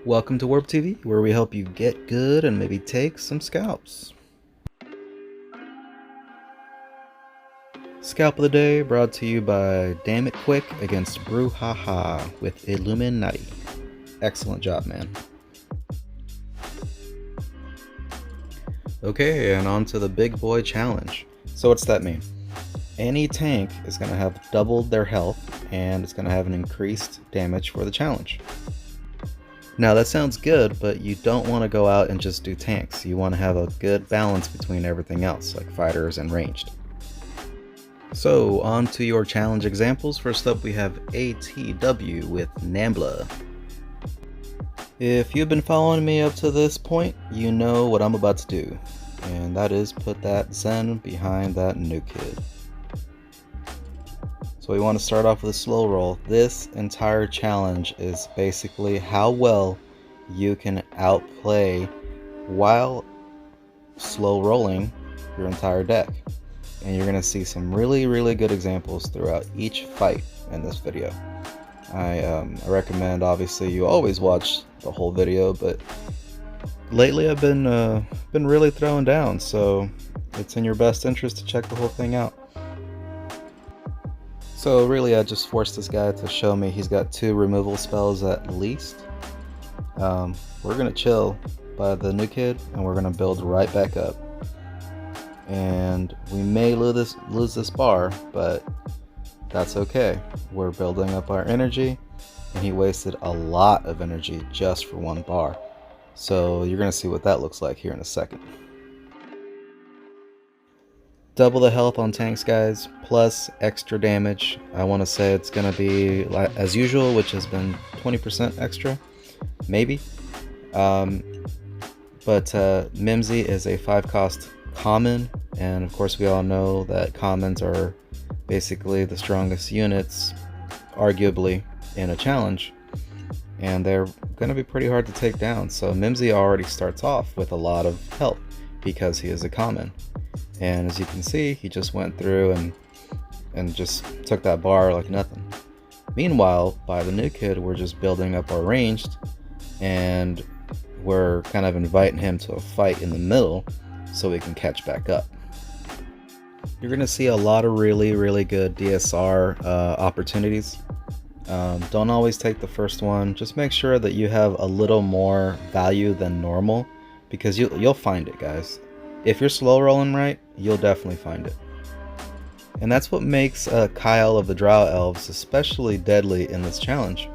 Welcome to Warp TV, where we help you get good and maybe take some scalps. Scalp of the day brought to you by Damn It Quick against Brouhaha with Illuminati. Excellent job, man. Okay, and on to the big boy challenge. So what's that mean? Any tank is going to have doubled their health, and it's going to have an increased damage for the challenge. Now that sounds good, but you don't want to go out and just do tanks. You want to have a good balance between everything else, like fighters and ranged. So on to your challenge examples. First up we have ATW with Nambla. If you've been following me up to this point, you know what I'm about to do, and that is put that Zen behind that new kid. So we want to start off with a slow roll. This entire challenge is basically how well you can outplay while slow rolling your entire deck. And you're going to see some really good examples throughout each fight in this video. I recommend, obviously, you always watch the whole video, but lately I've been really throwing down, so it's in your best interest to check the whole thing out. So really I just forced this guy to show me he's got 2 removal spells at least. We're going to chill by the new kid and we're going to build right back up. And we may lose this bar, but that's okay. We're building up our energy, and he wasted a lot of energy just for 1 bar. So you're going to see what that looks like here in a second. Double the health on tanks, guys, plus extra damage. I want to say it's going to be as usual, which has been 20% extra, maybe. But Mimsy is a 5-cost common, and of course we all know that commons are basically the strongest units, arguably, in a challenge, and they're going to be pretty hard to take down. So Mimsy already starts off with a lot of health because he is a common. And as you can see, he just went through and just took that bar like nothing. Meanwhile, by the new kid, we're just building up our ranged, and we're kind of inviting him to a fight in the middle so we can catch back up. You're going to see a lot of really good DSR opportunities. Don't always take the first one. Just make sure that you have a little more value than normal, because you'll find it, guys. If you're slow rolling right, you'll definitely find it. And that's what makes Kyle of the Drow Elves especially deadly in this challenge.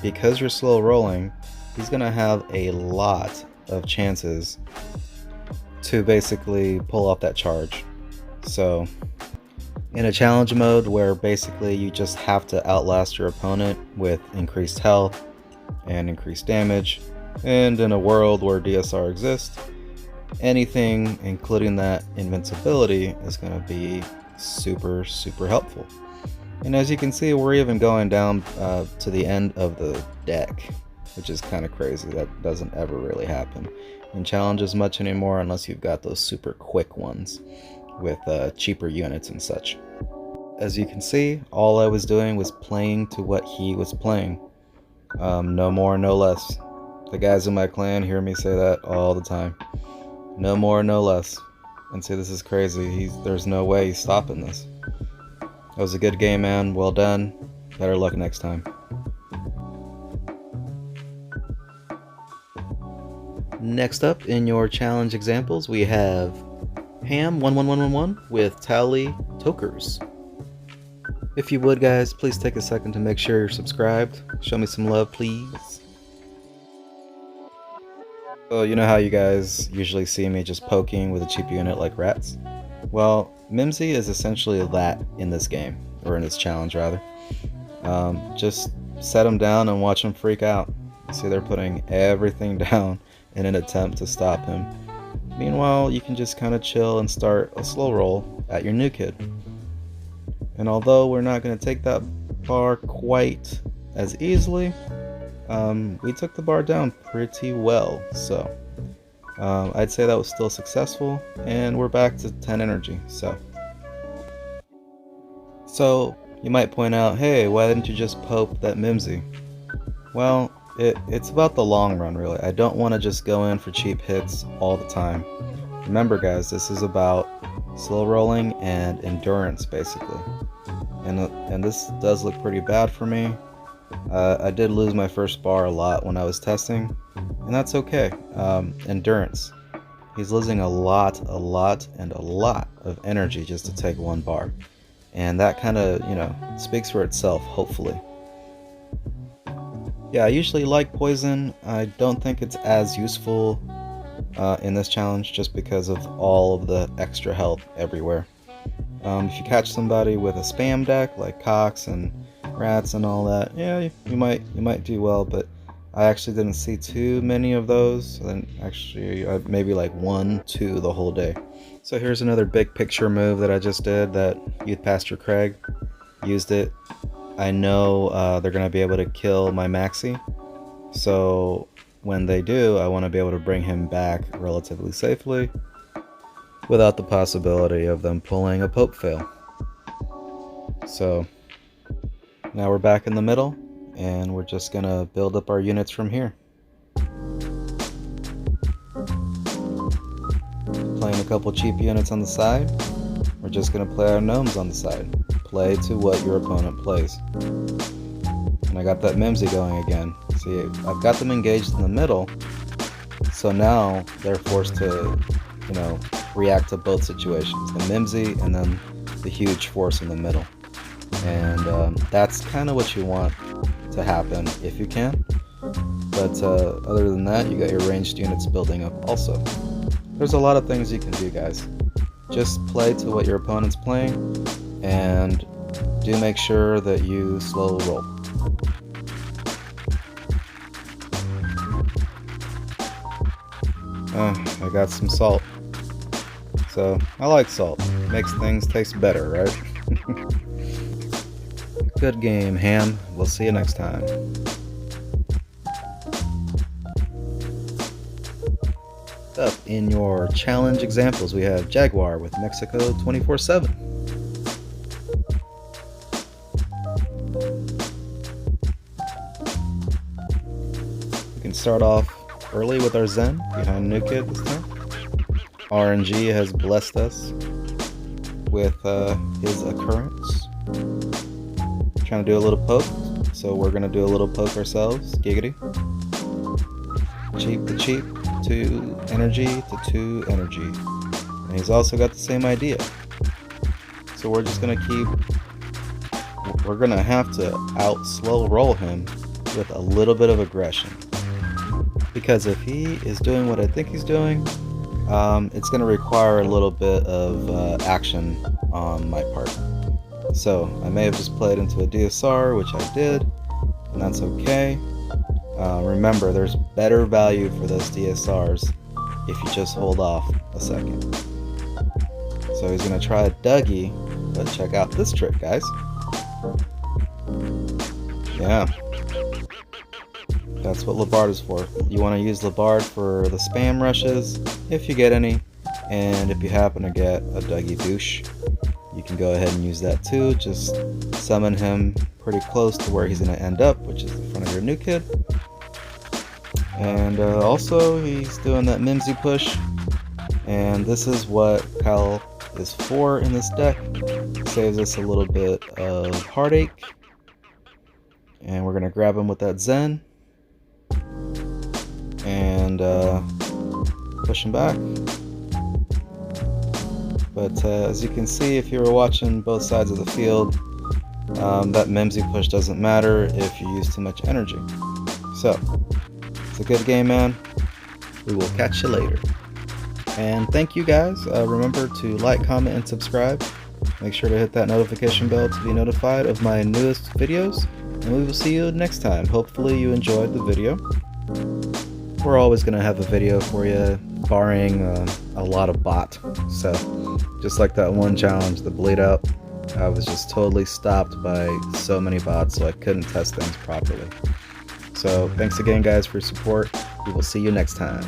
Because you're slow rolling, he's going to have a lot of chances to basically pull off that charge. So in a challenge mode where basically you just have to outlast your opponent with increased health and increased damage, and in a world where DSR exists, anything including that invincibility is going to be super helpful. And as you can see, we're even going down to the end of the deck, which is kind of crazy. That doesn't ever really happen in challenges much anymore, unless you've got those super quick ones with cheaper units and such. As you can see, all I was doing was playing to what he was playing. No more, no less. The guys in my clan hear me say that all the time. No more, no less. And see, this is crazy. There's no way he's stopping this. That was a good game, man. Well done. Better luck next time. Next up in your challenge examples, we have Ham 11111 with Tally Tokers. If you would, guys, please take a second to make sure you're subscribed. Show me some love, please. So you know how you guys usually see me just poking with a cheap unit like rats? Well, Mimsy is essentially that in this game, or in this challenge rather. Just set them down and watch them freak out. See, they're putting everything down in an attempt to stop him. Meanwhile, you can just kind of chill and start a slow roll at your new kid. And although we're not going to take that bar quite as easily, we took the bar down pretty well, so I'd say that was still successful, and we're back to 10 energy. So you might point out, hey, why didn't you just pope that Mimsy? Well, It's about the long run, really. I don't want to just go in for cheap hits all the time. Remember, guys, this is about slow rolling and endurance, basically. And this does look pretty bad for me. I did lose my first bar a lot when I was testing, and that's okay. Endurance. He's losing a lot of energy just to take one bar. And that kind of, speaks for itself, hopefully. Yeah, I usually like poison. I don't think it's as useful in this challenge just because of all of the extra health everywhere. If you catch somebody with a spam deck like Cox and Rats and all that, yeah, you might do well, but I actually didn't see too many of those, and actually maybe like 1, 2 the whole day. So here's another big picture move that I just did that Youth Pastor Craig used it. I know they're going to be able to kill my Maxi, so when they do, I want to be able to bring him back relatively safely without the possibility of them pulling a Pope fail. So now we're back in the middle, and we're just going to build up our units from here. Playing a couple cheap units on the side. We're just going to play our gnomes on the side. Play to what your opponent plays. And I got that Mimsy going again. See, I've got them engaged in the middle, so now they're forced to, react to both situations. The Mimsy and then the huge force in the middle. And that's kind of what you want to happen if you can. But other than that, you got your ranged units building up also. There's a lot of things you can do, guys. Just play to what your opponent's playing, and do make sure that you slow roll. I got some salt. So, I like salt. Makes things taste better, right? Good game, Ham. We'll see you next time. Up in your challenge examples, we have Jaguar with Mexico 24/7. We can start off early with our Zen behind New Kid this time. RNG has blessed us with his occurrence. Trying to do a little poke, so we're gonna do a little poke ourselves. Giggity. Cheap to cheap. 2 energy to 2 energy. And he's also got the same idea. So we're just gonna we're gonna have to out slow roll him with a little bit of aggression. Because if he is doing what I think he's doing, it's gonna require a little bit of action on my part. So I may have just played into a DSR, which I did, and that's okay. Remember, there's better value for those DSRs if you just hold off a second. So he's going to try a Dougie, but check out this trick, guys. Yeah. That's what Labard is for. You want to use Labard for the spam rushes, if you get any, and if you happen to get a Dougie douche, you can go ahead and use that too. Just summon him pretty close to where he's going to end up, which is in front of your new kid. And also, he's doing that Mimsy push, and this is what Kyle is for in this deck. Saves us a little bit of heartache, and we're going to grab him with that Zen, and push him back. But as you can see, if you were watching both sides of the field, that Mimsy push doesn't matter if you use too much energy. So, it's a good game, man. We will catch you later. And thank you, guys. Remember to like, comment, and subscribe. Make sure to hit that notification bell to be notified of my newest videos. And we will see you next time. Hopefully you enjoyed the video. We're always going to have a video for you, barring a lot of bot. So, just like that one challenge, the bleed out, I was just totally stopped by so many bots, so I couldn't test things properly. So, thanks again, guys, for your support. We will see you next time.